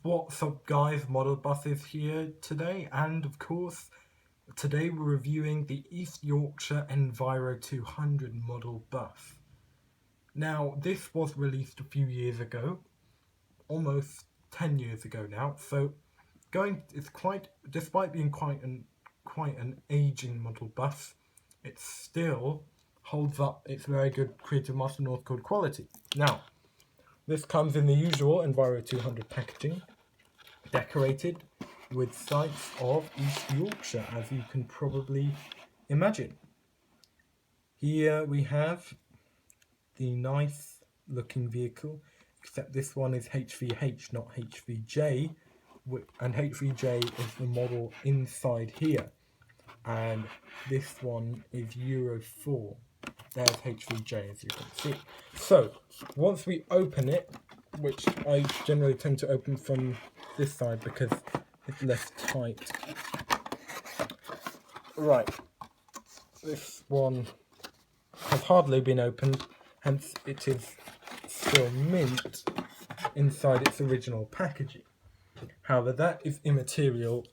What's up guys, Model Buses here today, and of course today we're reviewing the East Yorkshire Enviro200 model bus. Now this was released a few years ago, almost 10 years ago now, so despite being quite an aging model bus, it still holds up its very good Creative Master Northcord quality. Now this comes in the usual Enviro200 packaging, decorated with sights of East Yorkshire, as you can probably imagine. Here we have the nice looking vehicle, except this one is HVH, not HVJ, and HVJ is the model inside here, and this one is Euro 4. There's HVJ, as you can see. So once we open it, which I generally tend to open from this side because it's less tight. Right, this one has hardly been opened, hence it is still mint inside its original packaging. However, that is immaterial.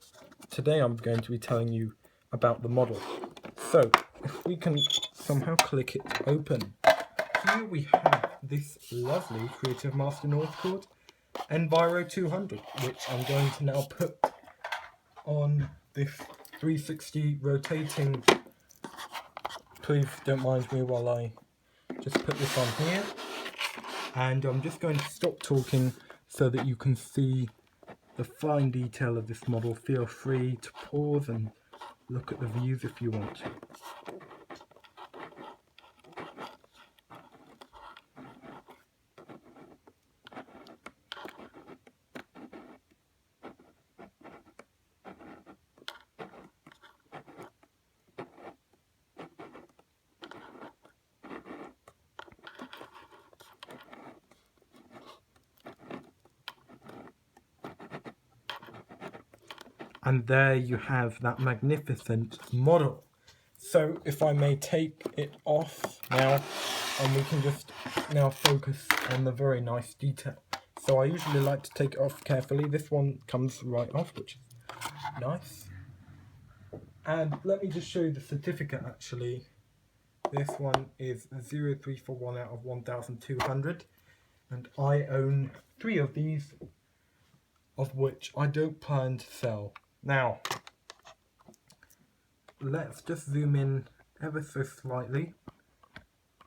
Today I'm going to be telling you about the model. So if we can somehow click it open, here we have this lovely Creative Master Northcord Enviro200, which I'm going to now put on this 360 rotating. Please don't mind me while I just put this on here, and I'm just going to stop talking so that you can see the fine detail of this model. Feel free to pause and look at the views if you want to. And there you have that magnificent model. So if I may take it off now, and we can just now focus on the very nice detail. So I usually like to take it off carefully. This one comes right off, which is nice. And let me just show you the certificate actually. This one is 0341 out of 1200. And I own 3 of these, of which I don't plan to sell. Now, let's just zoom in ever so slightly,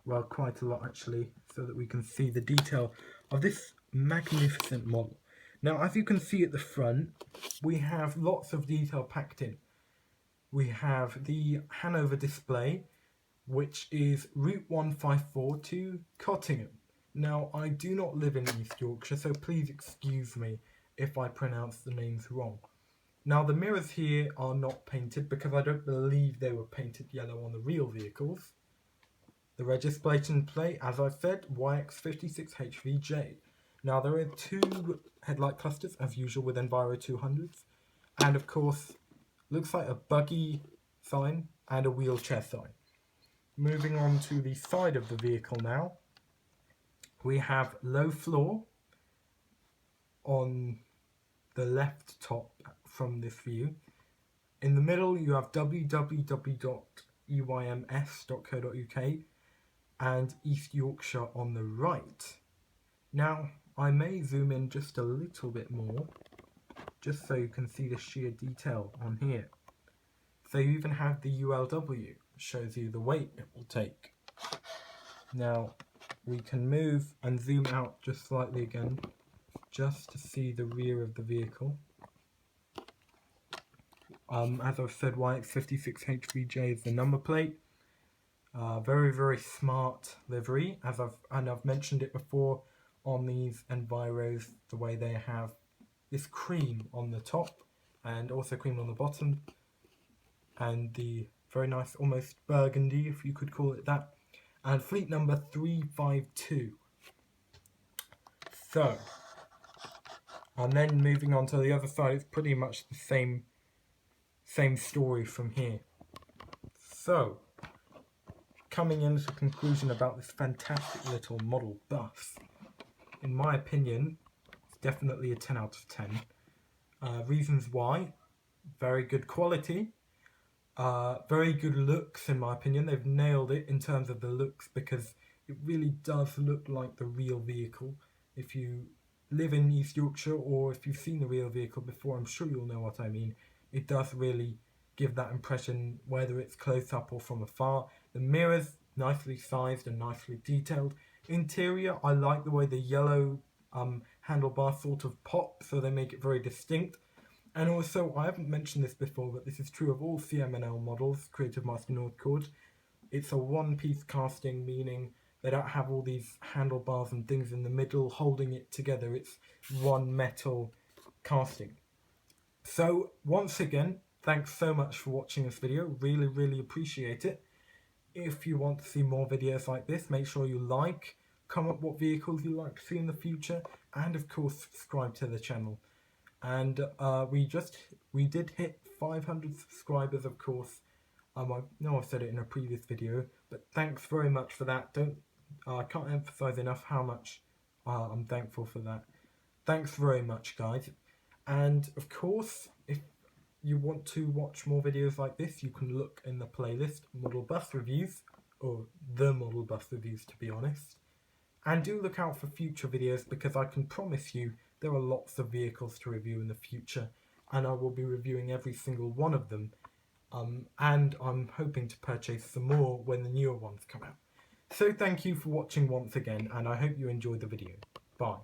well quite a lot actually, so that we can see the detail of this magnificent model. Now as you can see at the front, we have lots of detail packed in. We have the Hanover display, which is Route 154 to Cottingham. Now I do not live in East Yorkshire, so please excuse me if I pronounce the names wrong. Now the mirrors here are not painted because I don't believe they were painted yellow on the real vehicles. The registration plate, as I said, YX56HVJ. Now there are 2 headlight clusters as usual with Enviro200s, and of course looks like a buggy sign and a wheelchair sign. Moving on to the side of the vehicle now, we have low floor on the left top from this view. In the middle you have www.uyms.co.uk and East Yorkshire on the right. Now I may zoom in just a little bit more, just so you can see the sheer detail on here. So you even have the ULW, shows you the weight it will take. Now we can move and zoom out just slightly again, just to see the rear of the vehicle. As I've said, YX56HVJ is the number plate. Very, very smart livery, I've mentioned it before on these Enviros, the way they have this cream on the top and also cream on the bottom, and the very nice almost burgundy, if you could call it that, and fleet number 352. So, and then moving on to the other side, it's pretty much the same story from here. So, coming into a conclusion about this fantastic little model bus, in my opinion, it's definitely a 10 out of 10. Reasons why: very good quality, very good looks in my opinion. They've nailed it in terms of the looks because it really does look like the real vehicle. If you live in East Yorkshire or if you've seen the real vehicle before, I'm sure you'll know what I mean. It does really give that impression, whether it's close up or from afar. The mirrors, nicely sized and nicely detailed. Interior, I like the way the yellow handlebar sort of pop, so they make it very distinct. And also, I haven't mentioned this before, but this is true of all CMNL models created by Northcord. It's a one-piece casting, meaning they don't have all these handlebars and things in the middle holding it together. It's one metal casting. So, once again, thanks so much for watching this video. Really, really appreciate it. If you want to see more videos like this, make sure you like, comment what vehicles you'd like to see in the future, and of course, subscribe to the channel. And we did hit 500 subscribers, of course. I know I've said it in a previous video, but thanks very much for that. I can't emphasize enough how much I'm thankful for that. Thanks very much, guys. And of course, if you want to watch more videos like this, you can look in the playlist Model Bus Reviews, or the Model Bus Reviews to be honest. And do look out for future videos because I can promise you there are lots of vehicles to review in the future, and I will be reviewing every single one of them. And I'm hoping to purchase some more when the newer ones come out. So thank you for watching once again, and I hope you enjoyed the video. Bye.